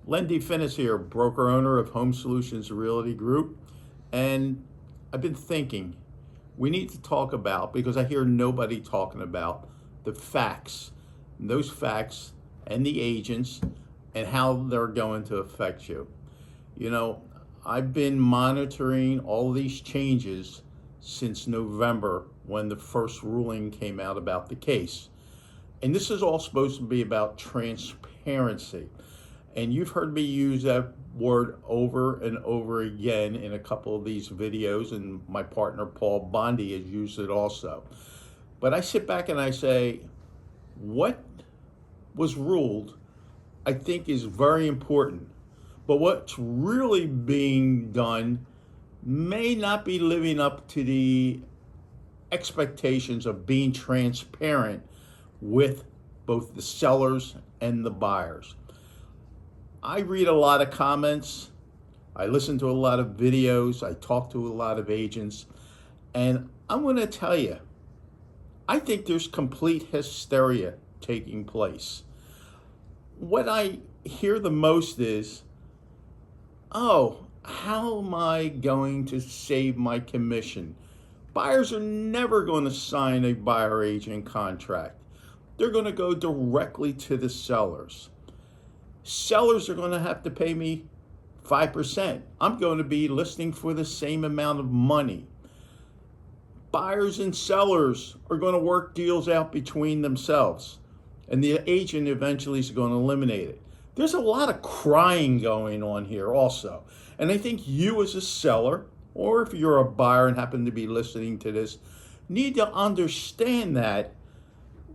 Len Definis here, broker owner of Home Solutions Realty Group. And I've been thinking we need to talk about, because I hear nobody talking about, the facts, and those facts and the agents and how they're going to affect you. You know, I've been monitoring all these changes since November when the first ruling came out about the case. And this is all supposed to be about transparency. And you've heard me use that word over and over again in a couple of these videos, and my partner Paul Bondi has used it also. But I sit back and I say, what was ruled, I think, is very important. But what's really being done may not be living up to the expectations of being transparent with both the sellers and the buyers. I read a lot of comments, I listen to a lot of videos, I talk to a lot of agents, and I'm going to tell you, I think there's complete hysteria taking place. What I hear the most is, oh, how am I going to save my commission? Buyers are never going to sign a buyer agent contract. They're going to go directly to the sellers. Sellers are going to have to pay me 5%. I'm going to be listing for the same amount of money. Buyers and sellers are going to work deals out between themselves, and the agent eventually is going to eliminate it. There's a lot of crying going on here also. And I think you as a seller, or if you're a buyer and happen to be listening to this, need to understand that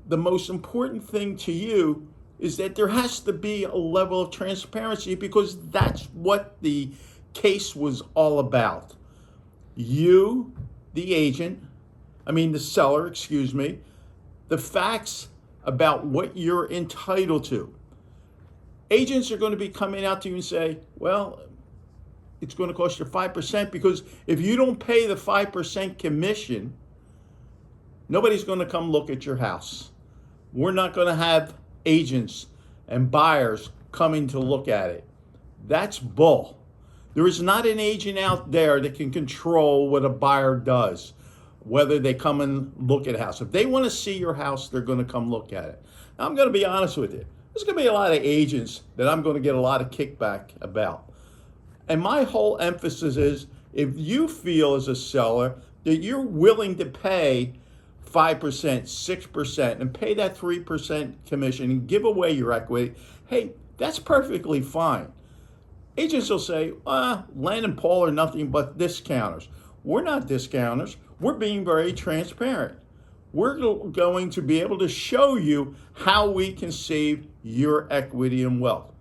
the most important thing to you is that there has to be a level of transparency, because that's what the case was all about. You, the seller, the facts about what you're entitled to. Agents are going to be coming out to you and say, well, it's going to cost you 5%, because if you don't pay the 5% commission, nobody's going to come look at your house. We're not going to have agents and buyers coming to look at it. That's bull. There is not an agent out there that can control what a buyer does, whether they come and look at a house. If they want to see your house, they're going to come look at it. Now, I'm going to be honest with you. There's going to be a lot of agents that I'm going to get a lot of kickback about. And my whole emphasis is, if you feel as a seller that you're willing to pay 5%, 6%, and pay that 3% commission and give away your equity, hey, that's perfectly fine. Agents will say, Len and Paul are nothing but discounters. We're not discounters. We're being very transparent. We're going to be able to show you how we can save your equity and wealth.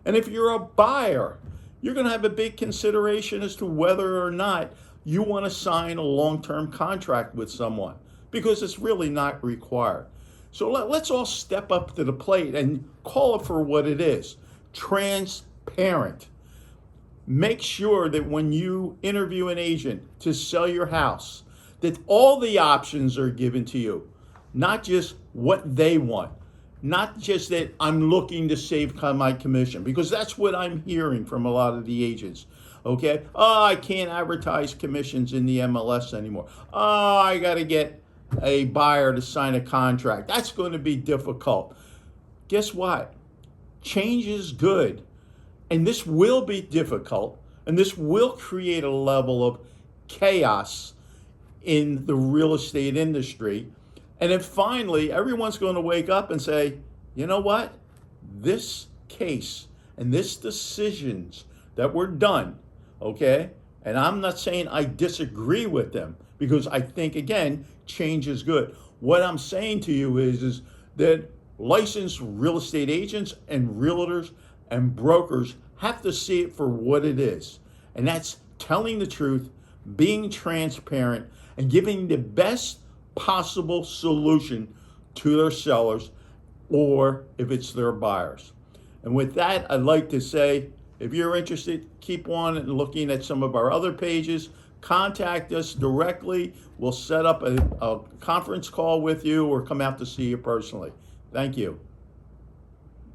And if you're a buyer, you're going to have a big consideration as to whether or not you want to sign a long-term contract with someone, because it's really not required. So let's all step up to the plate and call it for what it is: transparent. Make sure that when you interview an agent to sell your house, that all the options are given to you, not just what they want, not just that I'm looking to save my commission, because that's what I'm hearing from a lot of the agents. Okay, oh, I can't advertise commissions in the MLS anymore. Oh, I got to get a buyer to sign a contract. That's going to be difficult. Guess what? Change is good. And this will be difficult. And this will create a level of chaos in the real estate industry. And then finally, everyone's going to wake up and say, you know what? This case and this decisions that were done, okay? And I'm not saying I disagree with them, because I think, again, change is good. What I'm saying to you is that licensed real estate agents and realtors and brokers have to see it for what it is. And that's telling the truth, being transparent, and giving the best possible solution to their sellers, or if it's their buyers. And with that, I'd like to say, if you're interested, keep on looking at some of our other pages. Contact us directly. We'll set up a conference call with you or come out to see you personally. Thank you.